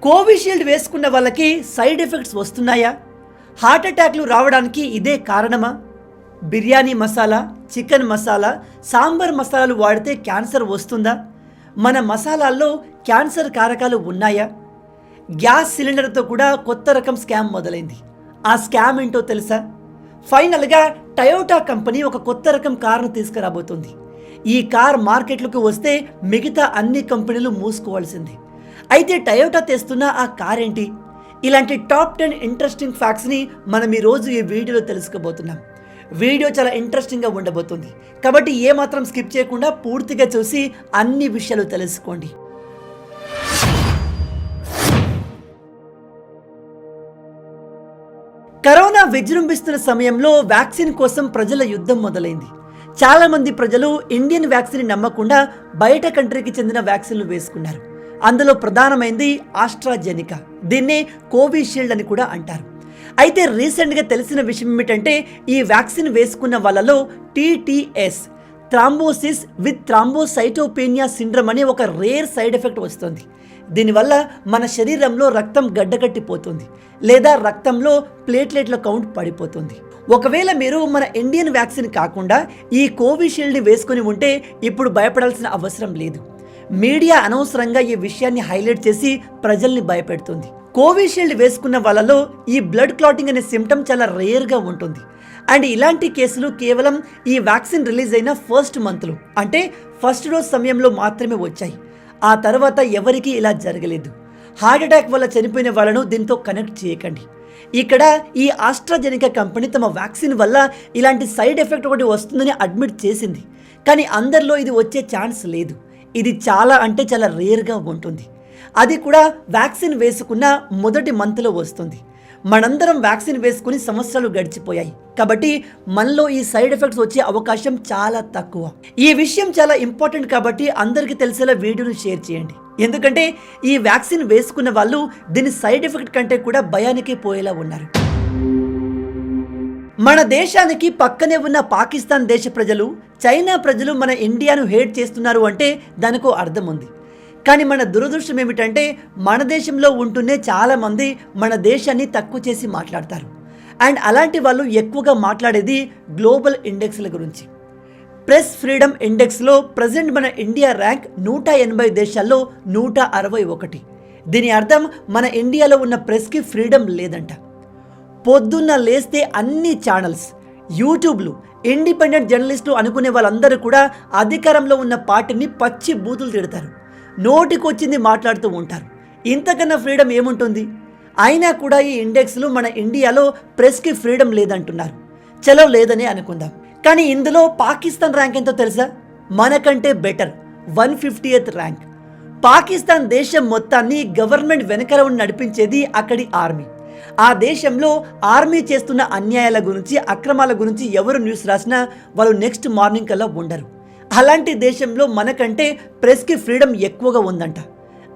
Covishield వేసుకున్న వాళ్ళకి side effects వస్తున్నాయా? హార్ట్ అటాక్లు రావడానికి ఇదే కారణమా? బిర్యానీ మసాలా, చికెన్ మసాలా, సాంబార్ మసాలాలు వాడితే క్యాన్సర్ వస్తుందా? మన మసాలాల్లో క్యాన్సర్ కారకాలు ఉన్నాయా? గ్యాస్ సిలిండర్తో కూడా కొత్త రకం స్కామ్ మొదలైంది. ఆ స్కామ్ ఏంటో తెలుసా? ఫైనల్గా టయోటా కంపెనీ ఒక కొత్త రకం కార్ను తీసుకురాబోతుంది. ఈ కార్ మార్కెట్లోకి వస్తే మిగతా అన్ని కంపెనీలు మూసుకోవాల్సింది. అయితే టయోటా తెస్తున్న ఆ కార్ ఏంటి? ఇలాంటి టాప్ 10 ఇంట్రెస్టింగ్ ఫ్యాక్ట్స్ని మనం ఈరోజు ఈ వీడియోలో తెలుసుకోబోతున్నాం. వీడియో చాలా ఇంట్రెస్టింగ్గా ఉండబోతుంది కాబట్టి ఏమాత్రం స్కిప్ చేయకుండా పూర్తిగా చూసి అన్ని విషయాలు తెలుసుకోండి. కరోనా విజృంభిస్తున్న సమయంలో వ్యాక్సిన్ కోసం ప్రజల యుద్ధం మొదలైంది. చాలామంది ప్రజలు ఇండియన్ వ్యాక్సిన్ నమ్మకుండా బయట కంట్రీకి చెందిన వ్యాక్సిన్లు వేసుకున్నారు. అందులో ప్రధానమైంది ఆస్ట్రాజెనికా. దీన్నే కోవిషీల్డ్ అని కూడా అంటారు. అయితే రీసెంట్గా తెలిసిన విషయం ఏమిటంటే ఈ వ్యాక్సిన్ వేసుకున్న వాళ్ళలో టీటీఎస్, థ్రాంబోసిస్ విత్ థ్రాంబోసైటోపెనియా సిండ్రోమ్ అనే ఒక రేర్ సైడ్ ఎఫెక్ట్ వస్తుంది. దీనివల్ల మన శరీరంలో రక్తం గడ్డకట్టిపోతుంది లేదా రక్తంలో ప్లేట్లెట్ల కౌంట్ పడిపోతుంది. ఒకవేళ మీరు మన ఇండియన్ వ్యాక్సిన్ కాకుండా ఈ కోవిషీల్డ్ని వేసుకుని ఉంటే ఇప్పుడు భయపడాల్సిన అవసరం లేదు. మీడియా అనవసరంగా ఈ విషయాన్ని హైలైట్ చేసి ప్రజల్ని భయపెడుతుంది. కోవిషీల్డ్ వేసుకున్న వాళ్ళలో ఈ బ్లడ్ క్లాటింగ్ అనే సిమ్టమ్ చాలా రేర్గా ఉంటుంది. అండ్ ఇలాంటి కేసులు కేవలం ఈ వ్యాక్సిన్ రిలీజ్ అయిన ఫస్ట్ మంత్లో అంటే ఫస్ట్ డోస్ సమయంలో మాత్రమే వచ్చాయి. ఆ తర్వాత ఎవరికీ ఇలా జరగలేదు. హార్ట్ అటాక్ వల్ల చనిపోయిన వాళ్ళను దీంతో కనెక్ట్ చేయకండి. ఇక్కడ ఈ ఆస్ట్రాజెనికా కంపెనీ తమ వ్యాక్సిన్ వల్ల ఇలాంటి సైడ్ ఎఫెక్ట్ ఒకటి వస్తుందని అడ్మిట్ చేసింది. కానీ అందరిలో ఇది వచ్చే ఛాన్స్ లేదు. ఇది చాలా అంటే చాలా రేర్గా ఉంటుంది. అది కూడా వ్యాక్సిన్ వేసుకున్న మొదటి మంత్లో వస్తుంది. మనందరం వ్యాక్సిన్ వేసుకుని సంవత్సరాలు గడిచిపోయాయి కాబట్టి మనలో ఈ సైడ్ ఎఫెక్ట్స్ వచ్చే అవకాశం చాలా తక్కువ. ఈ విషయం చాలా ఇంపార్టెంట్ కాబట్టి అందరికీ తెలిసేలా వీడియోను షేర్ చేయండి. ఎందుకంటే ఈ వ్యాక్సిన్ వేసుకున్న వాళ్ళు దీని సైడ్ ఎఫెక్ట్ కంటే కూడా భయానికి పోయేలా ఉన్నారు. మన దేశానికి పక్కనే ఉన్న పాకిస్తాన్ దేశ ప్రజలు, చైనా ప్రజలు మన ఇండియాను హేట్ చేస్తున్నారు అంటే దానికో అర్థం ఉంది. కానీ మన దురదృష్టం ఏమిటంటే మన దేశంలో ఉంటూనే చాలామంది మన దేశాన్ని తక్కువ చేసి మాట్లాడతారు. అండ్ అలాంటి వాళ్ళు ఎక్కువగా మాట్లాడేది గ్లోబల్ ఇండెక్స్ల గురించి. ప్రెస్ ఫ్రీడమ్ ఇండెక్స్లో ప్రజెంట్ మన ఇండియా ర్యాంక్ 180 దేశాల్లో 161. దీని అర్థం మన ఇండియాలో ఉన్న ప్రెస్కి ఫ్రీడమ్ లేదంట. పొద్దున్న లేస్తే అన్ని ఛానల్స్, యూట్యూబ్లు, ఇండిపెండెంట్ జర్నలిస్టులు అనుకునే వాళ్ళందరూ కూడా అధికారంలో ఉన్న పార్టీని పచ్చి బూతులు తిడతారు. నోటికొచ్చింది మాట్లాడుతూ ఉంటారు. ఇంతకన్నా ఫ్రీడమ్ ఏముంటుంది? అయినా కూడా ఈ ఇండెక్స్లు మన ఇండియాలో ప్రెస్కి ఫ్రీడమ్ లేదంటున్నారు. చలో లేదని అనుకుందాం. కానీ ఇందులో పాకిస్తాన్ ర్యాంక్ ఎంతో తెలుసా? మనకంటే బెటర్, 150th ర్యాంక్. పాకిస్తాన్ దేశం మొత్తాన్ని గవర్నమెంట్ వెనకాల ఉండి నడిపించేది అక్కడి ఆర్మీ. ఆ దేశంలో ఆర్మీ చేస్తున్న అన్యాయాల గురించి, అక్రమాల గురించి ఎవరు న్యూస్ రాసినా వాళ్ళు నెక్స్ట్ మార్నింగ్ కల్లా ఉండరు. అలాంటి దేశంలో మనకంటే ప్రెస్కి ఫ్రీడమ్ ఎక్కువగా ఉందంట.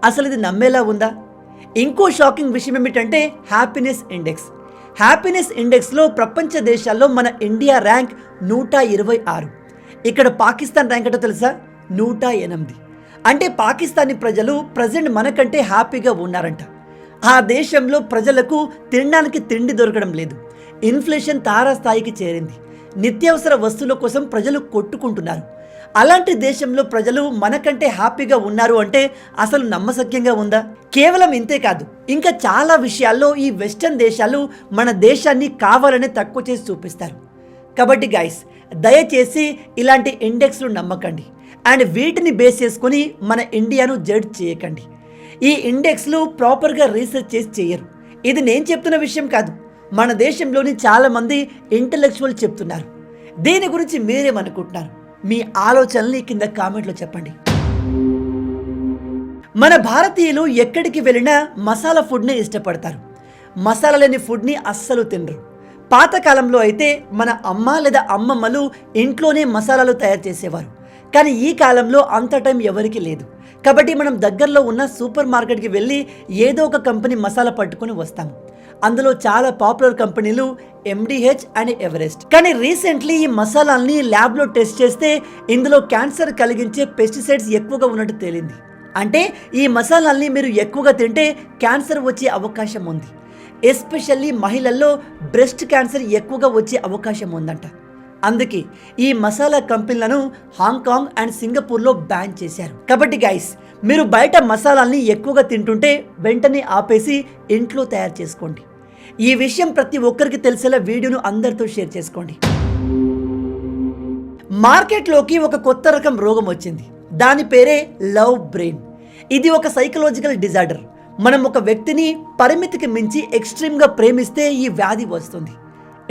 అసలు ఇది నమ్మేలా ఉందా? ఇంకో షాకింగ్ విషయం ఏమిటంటే హ్యాపీనెస్ ఇండెక్స్. హ్యాపీనెస్ ఇండెక్స్లో ప్రపంచ దేశాల్లో మన ఇండియా ర్యాంక్ 126. ఇక్కడ పాకిస్తాన్ ర్యాంక్ అంటే తెలుసా? 108. అంటే పాకిస్తానీ ప్రజలు ప్రజెంట్ మనకంటే హ్యాపీగా ఉన్నారంట. ఆ దేశంలో ప్రజలకు తినడానికి తిండి దొరకడం లేదు. ఇన్ఫ్లేషన్ తారాస్థాయికి చేరింది. నిత్యావసర వస్తువుల కోసం ప్రజలు కొట్టుకుంటున్నారు. అలాంటి దేశంలో ప్రజలు మనకంటే హ్యాపీగా ఉన్నారు అంటే అసలు నమ్మశక్యంగా ఉందా? కేవలం ఇంతే కాదు, ఇంకా చాలా విషయాల్లో ఈ వెస్టర్న్ దేశాలు మన దేశాన్ని కావాలనే తక్కువ చేసి చూపిస్తారు. కాబట్టి గైస్, దయచేసి ఇలాంటి ఇండెక్స్లు నమ్మకండి అండ్ వీటిని బేస్ చేసుకొని మన ఇండియాను జడ్జ్ చేయకండి. ఈ ఇండెక్స్లు ప్రాపర్గా రీసెర్చ్ చేసి చేయరు. ఇది నేను చెప్తున్న విషయం కాదు, మన దేశంలోని చాలామంది ఇంటలెక్చువల్ చెప్తున్నారు. దీని గురించి మీరేమనుకుంటున్నారు? మీ ఆలోచనల్ని కింద కామెంట్లో చెప్పండి. మన భారతీయులు ఎక్కడికి వెళ్ళినా మసాలా ఫుడ్ని ఇష్టపడతారు. మసాలా లేని ఫుడ్ని అస్సలు తినరు. పాతకాలంలో అయితే మన అమ్మ లేదా అమ్మమ్మలు ఇంట్లోనే మసాలాలు తయారు చేసేవారు. కానీ ఈ కాలంలో అంత టైం ఎవరికి లేదు. కాబట్టి మనం దగ్గరలో ఉన్న సూపర్ మార్కెట్కి వెళ్ళి ఏదో ఒక కంపెనీ మసాలా పట్టుకొని వస్తాము. అందులో చాలా పాపులర్ కంపెనీలు MDH అండ్ ఎవరెస్ట్. కానీ రీసెంట్లీ ఈ మసాలాల్ని ల్యాబ్లో టెస్ట్ చేస్తే ఇందులో క్యాన్సర్ కలిగించే పెస్టిసైడ్స్ ఎక్కువగా ఉన్నట్టు తేలింది. అంటే ఈ మసాలాల్ని మీరు ఎక్కువగా తింటే క్యాన్సర్ వచ్చే అవకాశం ఉంది. ఎస్పెషల్లీ మహిళల్లో బ్రెస్ట్ క్యాన్సర్ ఎక్కువగా వచ్చే అవకాశం ఉందంట. అందుకే ఈ మసాలా కంపెనీలను హాంకాంగ్ అండ్ సింగపూర్లో బ్యాన్ చేశారు. కాబట్టి గైస్, మీరు బయట మసాలాల్ని ఎక్కువగా తింటుంటే వెంటనే ఆపేసి ఇంట్లో తయారు చేసుకోండి. ఈ విషయం ప్రతి ఒక్కరికి తెలిసేలా వీడియోను అందరితో షేర్ చేసుకోండి. మార్కెట్లోకి ఒక కొత్త రకం రోగం వచ్చింది. దాని పేరే లవ్ బ్రెయిన్. ఇది ఒక సైకలాజికల్ డిజార్డర్. మనం ఒక వ్యక్తిని పరిమితికి మించి ఎక్స్ట్రీమ్గా ప్రేమిస్తే ఈ వ్యాధి వస్తుంది.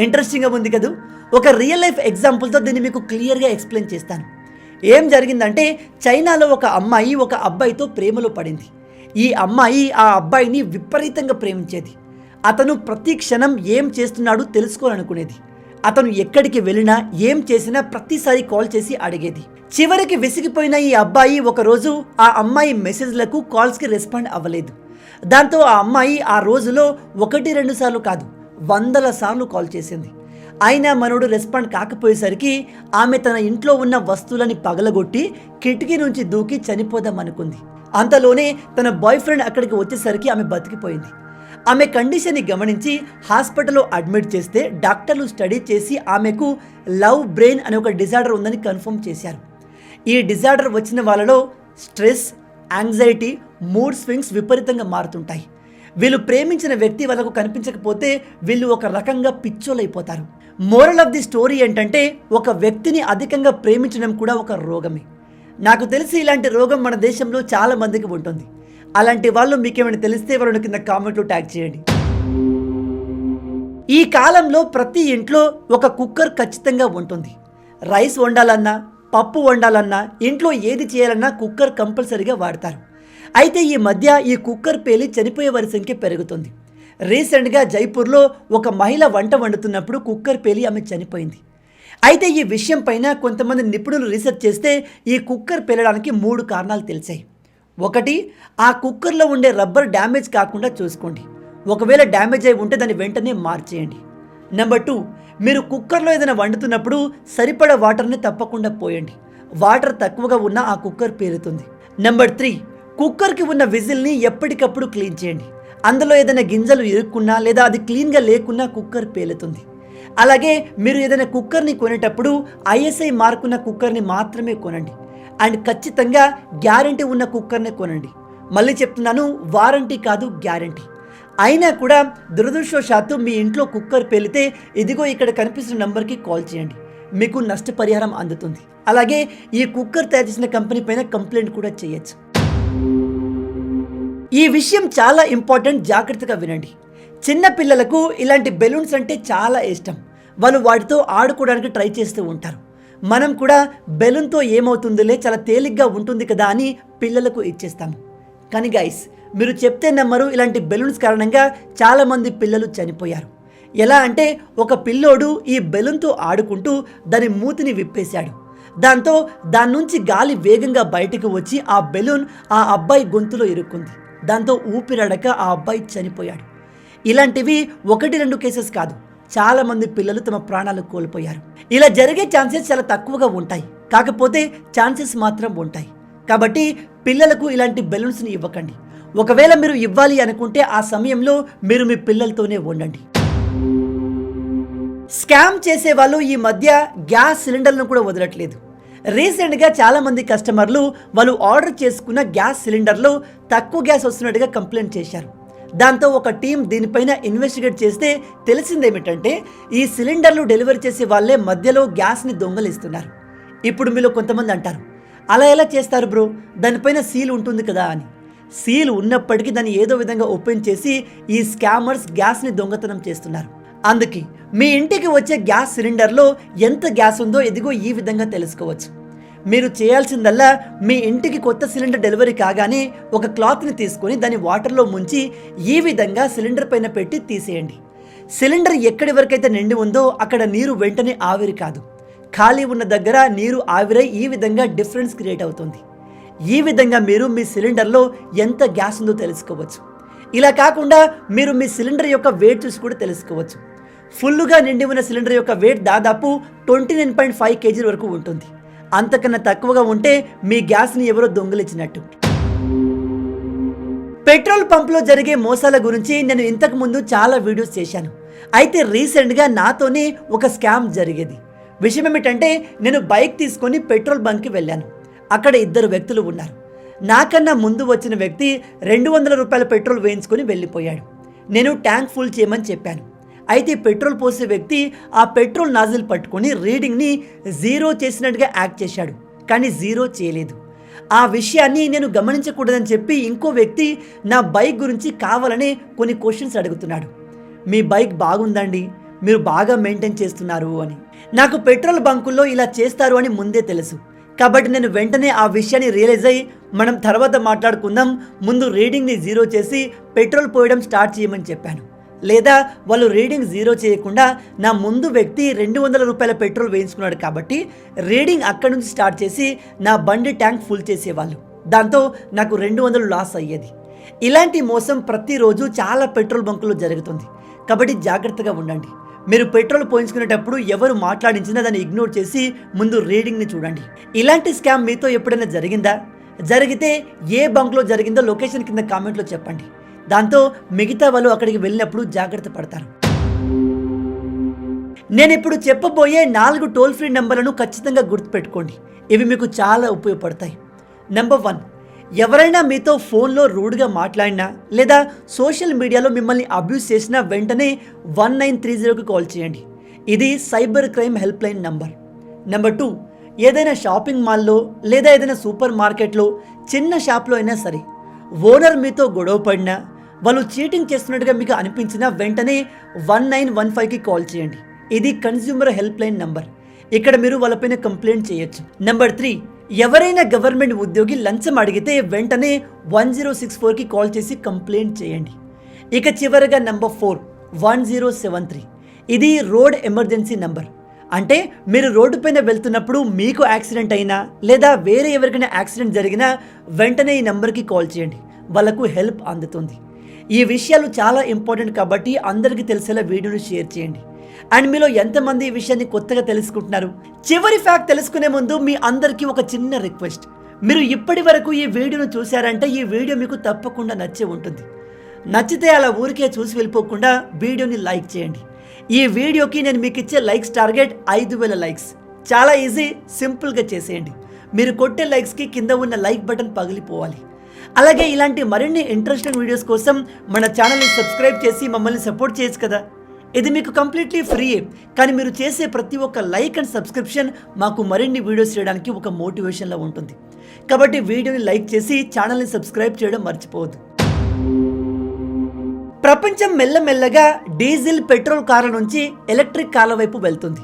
ఇంట్రెస్టింగ్గా ఉంది కదా. ఒక రియల్ లైఫ్ ఎగ్జాంపుల్తో దీన్ని మీకు క్లియర్గా ఎక్స్ప్లెయిన్ చేస్తాను. ఏం జరిగిందంటే, చైనాలో ఒక అమ్మాయి ఒక అబ్బాయితో ప్రేమలో పడింది. ఈ అమ్మాయి ఆ అబ్బాయిని విపరీతంగా ప్రేమించేది. అతను ప్రతి క్షణం ఏం చేస్తున్నాడో తెలుసుకోవాలనుకునేది. అతను ఎక్కడికి వెళ్ళినా ఏం చేసినా ప్రతిసారి కాల్ చేసి అడిగేది. చివరికి విసిగిపోయిన ఈ అబ్బాయి ఒకరోజు ఆ అమ్మాయి మెసేజ్లకు కాల్స్కి రెస్పాండ్ అవ్వలేదు. దాంతో ఆ అమ్మాయి ఆ రోజులో 1-2 సార్లు కాదు, 100ల సార్లు కాల్ చేసింది. అయినా మనోడు రెస్పాండ్ కాకపోయేసరికి ఆమె తన ఇంట్లో ఉన్న వస్తువులని పగలగొట్టి కిటికీ నుంచి దూకి చనిపోదాం అనుకుంది. అంతలోనే తన బాయ్ ఫ్రెండ్ అక్కడికి వచ్చేసరికి ఆమె బతికిపోయింది. ఆమె కండిషన్ని గమనించి హాస్పిటల్లో అడ్మిట్ చేస్తే డాక్టర్లు స్టడీ చేసి ఆమెకు లవ్ బ్రెయిన్ అనే ఒక డిజార్డర్ ఉందని కన్ఫర్మ్ చేశారు. ఈ డిజార్డర్ వచ్చిన వాళ్ళలో స్ట్రెస్, యాంగ్జైటీ, మూడ్ స్వింగ్స్ విపరీతంగా మారుతుంటాయి. వీళ్ళు ప్రేమించిన వ్యక్తి వాళ్ళకు కనిపించకపోతే వీళ్ళు ఒక రకంగా పిచ్చోలైపోతారు. మోరల్ ఆఫ్ ది స్టోరీ ఏంటంటే, ఒక వ్యక్తిని అధికంగా ప్రేమించడం కూడా ఒక రోగమే. నాకు తెలిసి ఇలాంటి రోగం మన దేశంలో చాలా మందికి ఉంటుంది. అలాంటి వాళ్ళు మీకేమైనా తెలిస్తే వాళ్ళని కింద కామెంట్లో ట్యాగ్ చేయండి. ఈ కాలంలో ప్రతి ఇంట్లో ఒక కుక్కర్ ఖచ్చితంగా ఉంటుంది. రైస్ వండాలన్నా, పప్పు వండాలన్నా, ఇంట్లో ఏది చేయాలన్నా కుక్కర్ కంపల్సరీగా వాడతారు. అయితే ఈ మధ్య ఈ కుక్కర్ పేలి చనిపోయే వారి సంఖ్య పెరుగుతుంది. రీసెంట్గా జైపూర్లో ఒక మహిళ వంట వండుతున్నప్పుడు కుక్కర్ పేలి ఆమె చనిపోయింది. అయితే ఈ విషయం పైన కొంతమంది నిపుణులు రీసెర్చ్ చేస్తే ఈ కుక్కర్ పేలడానికి 3 కారణాలు తెలిసాయి. ఒకటి, ఆ కుక్కర్లో ఉండే రబ్బర్ డ్యామేజ్ కాకుండా చూసుకోండి. ఒకవేళ డ్యామేజ్ అయి ఉంటే దాన్ని వెంటనే మార్చేయండి. నెంబర్ 2, మీరు కుక్కర్లో ఏదైనా వండుతున్నప్పుడు సరిపడా వాటర్ని తప్పకుండా పోయండి. వాటర్ తక్కువగా ఉన్నా ఆ కుక్కర్ పేలుతుంది. నెంబర్ 3, కుక్కర్కి ఉన్న విజిల్ని ఎప్పటికప్పుడు క్లీన్ చేయండి. అందులో ఏదైనా గింజలు ఇరుక్కున్నా లేదా అది క్లీన్గా లేకున్నా కుక్కర్ పేలుతుంది. అలాగే మీరు ఏదైనా కుక్కర్ని కొనేటప్పుడు ISI మార్కున్న కుక్కర్ని మాత్రమే కొనండి. అండ్ ఖచ్చితంగా గ్యారంటీ ఉన్న కుక్కర్నే కొనండి. మళ్ళీ చెప్తున్నాను, వారంటీ కాదు, గ్యారంటీ. అయినా కూడా దురదృష్టవశాత్తు మీ ఇంట్లో కుక్కర్ పేలితే ఇదిగో ఇక్కడ కనిపిస్తున్న నంబర్కి కాల్ చేయండి. మీకు నష్టపరిహారం అందుతుంది. అలాగే ఈ కుక్కర్ తయారు చేసిన కంపెనీ పైన కంప్లైంట్ కూడా చేయొచ్చు. ఈ విషయం చాలా ఇంపార్టెంట్, జాగ్రత్తగా వినండి. చిన్న పిల్లలకు ఇలాంటి బెలూన్స్ అంటే చాలా ఇష్టం. వాళ్ళు వాటితో ఆడుకోవడానికి ట్రై చేస్తూ ఉంటారు. మనం కూడా బెలూన్తో ఏమవుతుందిలే, చాలా తేలిగ్గా ఉంటుంది కదా అని పిల్లలకు ఇచ్చేస్తాము. కానీ గైస్, మీరు చెప్తే నమ్మరు, ఇలాంటి బెలూన్స్ కారణంగా చాలామంది పిల్లలు చనిపోయారు. ఎలా అంటే, ఒక పిల్లోడు ఈ బెలూన్తో ఆడుకుంటూ దాని మూతిని విప్పేశాడు. దాంతో దాని నుంచి గాలి వేగంగా బయటకు వచ్చి ఆ బెలూన్ ఆ అబ్బాయి గొంతులో ఇరుక్కుంది. దాంతో ఊపిరాడక ఆ అబ్బాయి చనిపోయాడు. ఇలాంటివి 1-2 కేసెస్ కాదు, చాలా మంది పిల్లలు తమ ప్రాణాలు కోల్పోయారు. ఇలా జరిగే ఛాన్సెస్ చాలా తక్కువగా ఉంటాయి, కాకపోతే ఛాన్సెస్ మాత్రం ఉంటాయి. కాబట్టి పిల్లలకు ఇలాంటి బెలూన్స్ని ఇవ్వకండి. ఒకవేళ మీరు ఇవ్వాలి అనుకుంటే ఆ సమయంలో మీరు మీ పిల్లలతోనే ఉండండి. స్కామ్ చేసే వాళ్ళు ఈ మధ్య గ్యాస్ సిలిండర్లను కూడా వదలట్లేదు. రీసెంట్గా చాలామంది కస్టమర్లు వాళ్ళు ఆర్డర్ చేసుకున్న గ్యాస్ సిలిండర్లో తక్కువ గ్యాస్ వస్తున్నట్టుగా కంప్లైంట్ చేశారు. దాంతో ఒక టీం దీనిపైన ఇన్వెస్టిగేట్ చేస్తే తెలిసిందేమిటంటే, ఈ సిలిండర్లు డెలివరీ చేసే వాళ్ళే మధ్యలో గ్యాస్ని దొంగలిస్తున్నారు. ఇప్పుడు మీలో కొంతమంది అంటారు, అలా ఎలా చేస్తారు బ్రో, దానిపైన సీల్ ఉంటుంది కదా అని. సీల్ ఉన్నప్పటికీ దాన్ని ఏదో విధంగా ఓపెన్ చేసి ఈ స్కామర్స్ గ్యాస్ని దొంగతనం చేస్తున్నారు. అందుకే మీ ఇంటికి వచ్చే గ్యాస్ సిలిండర్లో ఎంత గ్యాస్ ఉందో ఇదిగో ఈ విధంగా తెలుసుకోవచ్చు. మీరు చేయాల్సిందల్లా మీ ఇంటికి కొత్త సిలిండర్ డెలివరీ కాగానే ఒక క్లాత్ని తీసుకొని దాన్ని వాటర్లో ముంచి ఈ విధంగా సిలిండర్ పైన పెట్టి తీసేయండి. సిలిండర్ ఎక్కడి వరకైతే నిండి ఉందో అక్కడ నీరు వెంటనే ఆవిరి కాదు, ఖాళీ ఉన్న దగ్గర నీరు ఆవిరై ఈ విధంగా డిఫరెన్స్ క్రియేట్ అవుతుంది. ఈ విధంగా మీరు మీ సిలిండర్లో ఎంత గ్యాస్ ఉందో తెలుసుకోవచ్చు. ఇలా కాకుండా మీరు మీ సిలిండర్ యొక్క వెయిట్ చూసి కూడా తెలుసుకోవచ్చు. ఫుల్లుగా నిండి ఉన్న సిలిండర్ యొక్క వెయిట్ దాదాపు 29.5 kg వరకు ఉంటుంది. అంతకన్నా తక్కువగా ఉంటే మీ గ్యాస్ని ఎవరో దొంగిలించినట్టు. పెట్రోల్ పంప్లో జరిగే మోసాల గురించి నేను ఇంతకు ముందు చాలా వీడియోస్ చేశాను. అయితే రీసెంట్గా నాతోనే ఒక స్కామ్ జరిగేది. విషయం ఏమిటంటే, నేను బైక్ తీసుకొని పెట్రోల్ బంక్కి వెళ్ళాను. అక్కడ 2 వ్యక్తులు ఉన్నారు. నాకన్నా ముందు వచ్చిన వ్యక్తి 200 రూపాయల పెట్రోల్ వేయించుకొని వెళ్ళిపోయాడు. నేను ట్యాంక్ ఫుల్ చేయమని చెప్పాను. అయితే పెట్రోల్ పోసే వ్యక్తి ఆ పెట్రోల్ నాజిల్ పట్టుకొని రీడింగ్ని 0 చేసినట్టుగా యాక్ట్ చేశాడు, కానీ 0 చేయలేదు. ఆ విషయాన్ని నేను గమనించకూడదని చెప్పి ఇంకో వ్యక్తి నా బైక్ గురించి కావాలనే కొన్ని క్వశ్చన్స్ అడుగుతున్నాడు. మీ బైక్ బాగుందండి, మీరు బాగా మెయింటైన్ చేస్తున్నారు అని. నాకు పెట్రోల్ బంకుల్లో ఇలా చేస్తారు అని ముందే తెలుసు. కాబట్టి నేను వెంటనే ఆ విషయాన్ని రియలైజ్ అయ్యి, మనం తర్వాత మాట్లాడుకుందాం, ముందు రీడింగ్ని 0 చేసి పెట్రోల్ పోయడం స్టార్ట్ చేయమని చెప్పాను. లేదా వాళ్ళు రీడింగ్ 0 చేయకుండా నా ముందు వ్యక్తి 200 రూపాయల పెట్రోల్ వేయించుకున్నాడు కాబట్టి రీడింగ్ అక్కడి నుంచి స్టార్ట్ చేసి నా బండి ట్యాంక్ ఫుల్ చేసేవాళ్ళు. దాంతో నాకు 200 లాస్ అయ్యేది. ఇలాంటి మోసం ప్రతిరోజు చాలా పెట్రోల్ బంకుల్లో జరుగుతుంది. కాబట్టి జాగ్రత్తగా ఉండండి. మీరు పెట్రోల్ పోయించుకునేటప్పుడు ఎవరు మాట్లాడించినా దాన్ని ఇగ్నోర్ చేసి ముందు రీడింగ్ని చూడండి. ఇలాంటి స్కామ్ మీతో ఎప్పుడైనా జరిగిందా? జరిగితే ఏ బంక్లో జరిగిందో లొకేషన్ కింద కామెంట్లో చెప్పండి. దాంతో మిగతా వాళ్ళు అక్కడికి వెళ్ళినప్పుడు జాగ్రత్త పడతారు. నేను ఇప్పుడు చెప్పబోయే 4 టోల్ ఫ్రీ నెంబర్లను ఖచ్చితంగా గుర్తుపెట్టుకోండి. ఇవి మీకు చాలా ఉపయోగపడతాయి. నెంబర్ 1, ఎవరైనా మీతో ఫోన్లో రూడ్గా మాట్లాడినా లేదా సోషల్ మీడియాలో మిమ్మల్ని అబ్యూస్ చేసినా వెంటనే 1930కి కాల్ చేయండి. ఇది cyber crime help line number. Number 2, ఏదైనా షాపింగ్ మాల్లో లేదా ఏదైనా సూపర్ మార్కెట్లో చిన్న షాప్లో అయినా సరే ఓనర్ మీతో గొడవ పడినా, వాళ్ళు చీటింగ్ చేస్తున్నట్టుగా మీకు అనిపించినా వెంటనే 1915కి కాల్ చేయండి. ఇది కన్స్యూమర్ హెల్ప్ లైన్ నంబర్. ఇక్కడ మీరు వాళ్ళపైన కంప్లైంట్ చేయొచ్చు. నెంబర్ 3, ఎవరైనా గవర్నమెంట్ ఉద్యోగి లంచం అడిగితే వెంటనే 1064కి కాల్ చేసి కంప్లైంట్ చేయండి. ఇక చివరిగా నెంబర్ 4, 1073. ఇది రోడ్ ఎమర్జెన్సీ నంబర్. అంటే మీరు రోడ్డు పైన వెళ్తున్నప్పుడు మీకు యాక్సిడెంట్ అయినా లేదా వేరే ఎవరికైనా యాక్సిడెంట్ జరిగినా వెంటనే ఈ నెంబర్కి కాల్ చేయండి. వాళ్ళకు హెల్ప్ అందుతుంది. ఈ విషయాలు చాలా ఇంపార్టెంట్ కాబట్టి అందరికీ తెలిసేలా వీడియోని షేర్ చేయండి. అండ్ మీలో ఎంతమంది ఈ విషయాన్ని కొత్తగా తెలుసుకుంటున్నారు? చివరి ఫ్యాక్ట్ తెలుసుకునే ముందు మీ అందరికీ ఒక చిన్న రిక్వెస్ట్. మీరు ఇప్పటి వరకు ఈ వీడియోను చూశారంటే ఈ వీడియో మీకు తప్పకుండా నచ్చే ఉంటుంది. నచ్చితే అలా ఊరికే చూసి వెళ్ళిపోకుండా వీడియోని లైక్ చేయండి. ఈ వీడియోకి నేను మీకు ఇచ్చే లైక్స్ టార్గెట్ 5000 లైక్స్. చాలా ఈజీ, సింపుల్గా చేసేయండి. మీరు కొట్టే లైక్స్కి కింద ఉన్న లైక్ బటన్ పగిలిపోవాలి. అలాగే ఇలాంటి మరిన్ని ఇంట్రెస్టింగ్ వీడియోస్ కోసం మన ఛానల్ని సబ్స్క్రైబ్ చేసి మమ్మల్ని సపోర్ట్ చేయొచ్చు కదా. ఇది మీకు కంప్లీట్లీ ఫ్రీయే, కానీ మీరు చేసే ప్రతి ఒక్క లైక్ అండ్ సబ్స్క్రిప్షన్ మాకు మరిన్ని వీడియోస్ చేయడానికి ఒక మోటివేషన్లా ఉంటుంది. కాబట్టి వీడియోని లైక్ చేసి ఛానల్ని సబ్స్క్రైబ్ చేయడం మర్చిపోవద్దు. ప్రపంచం మెల్లమెల్లగా డీజిల్, పెట్రోల్ కార్ల నుంచి ఎలక్ట్రిక్ కార్ల వైపు వెళ్తుంది.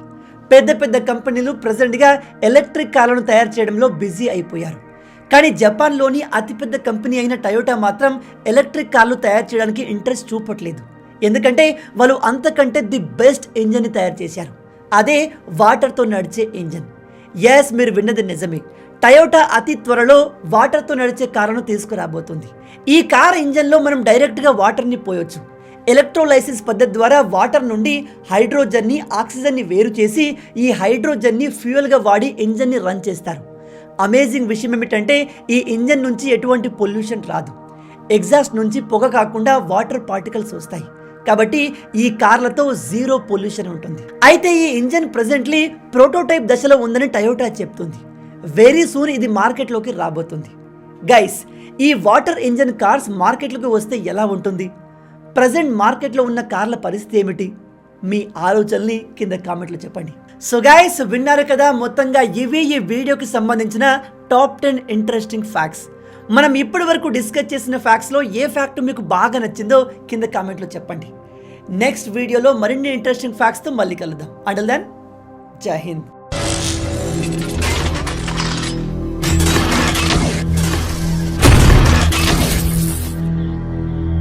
పెద్ద పెద్ద కంపెనీలు ప్రెజెంట్గా ఎలక్ట్రిక్ కార్లను తయారు చేయడంలో బిజీ అయిపోయారు. కానీ జపాన్లోని అతిపెద్ద కంపెనీ అయిన టయోటా మాత్రం ఎలక్ట్రిక్ కార్లు తయారు చేయడానికి ఇంట్రెస్ట్ చూపట్లేదు. ఎందుకంటే వాళ్ళు అంతకంటే ది బెస్ట్ ఇంజన్ని తయారు చేశారు. అదే వాటర్తో నడిచే ఇంజన్. ఎస్, మీరు విన్నది నిజమే. టయోటా అతి త్వరలో వాటర్తో నడిచే కారును తీసుకురాబోతుంది. ఈ కార్ ఇంజన్లో మనం డైరెక్ట్గా వాటర్ని పోయొచ్చు. ఎలక్ట్రోలైసిస్ పద్ధతి ద్వారా వాటర్ నుండి హైడ్రోజన్ని, ఆక్సిజన్ని వేరు చేసి ఈ హైడ్రోజన్ని ఫ్యూయల్గా వాడి ఇంజన్ని రన్ చేస్తారు. అమేజింగ్ విషయం ఏమిటంటే ఈ ఇంజన్ నుంచి ఎటువంటి పొల్యూషన్ రాదు. ఎగ్జాస్ట్ నుంచి పొగ కాకుండా వాటర్ పార్టికల్స్ వస్తాయి. కాబట్టి ఈ కార్లతో 0 పొల్యూషన్ ఉంటుంది. అయితే ఈ ఇంజన్ ప్రెజెంట్లీ ప్రోటోటైప్ దశలో ఉందని టయోటా చెప్తుంది. వెరీ సూన్ ఇది మార్కెట్లోకి రాబోతుంది. గైస్, ఈ వాటర్ ఇంజన్ కార్స్ మార్కెట్లోకి వస్తే ఎలా ఉంటుంది? ప్రజెంట్ మార్కెట్లో ఉన్న కార్ల పరిస్థితి ఏమిటి? మీ ఆలోచనల్ని కింద కామెంట్లో చెప్పండి. సో గైస్, విన్నారు కదా, మొత్తంగా ఇవి ఈ వీడియోకి సంబంధించిన టాప్ 10 ఇంట్రెస్టింగ్ ఫ్యాక్ట్స్. మనం ఇప్పటి వరకు డిస్కస్ చేసిన ఫ్యాక్ట్స్లో ఏ ఫ్యాక్ట్ మీకు బాగా నచ్చిందో కింద కామెంట్లో చెప్పండి. నెక్స్ట్ వీడియోలో మరిన్ని ఇంట్రెస్టింగ్ ఫ్యాక్ట్స్తో మళ్ళీ కలుద్దాం. అంటిల్ దెన్, జై హింద్.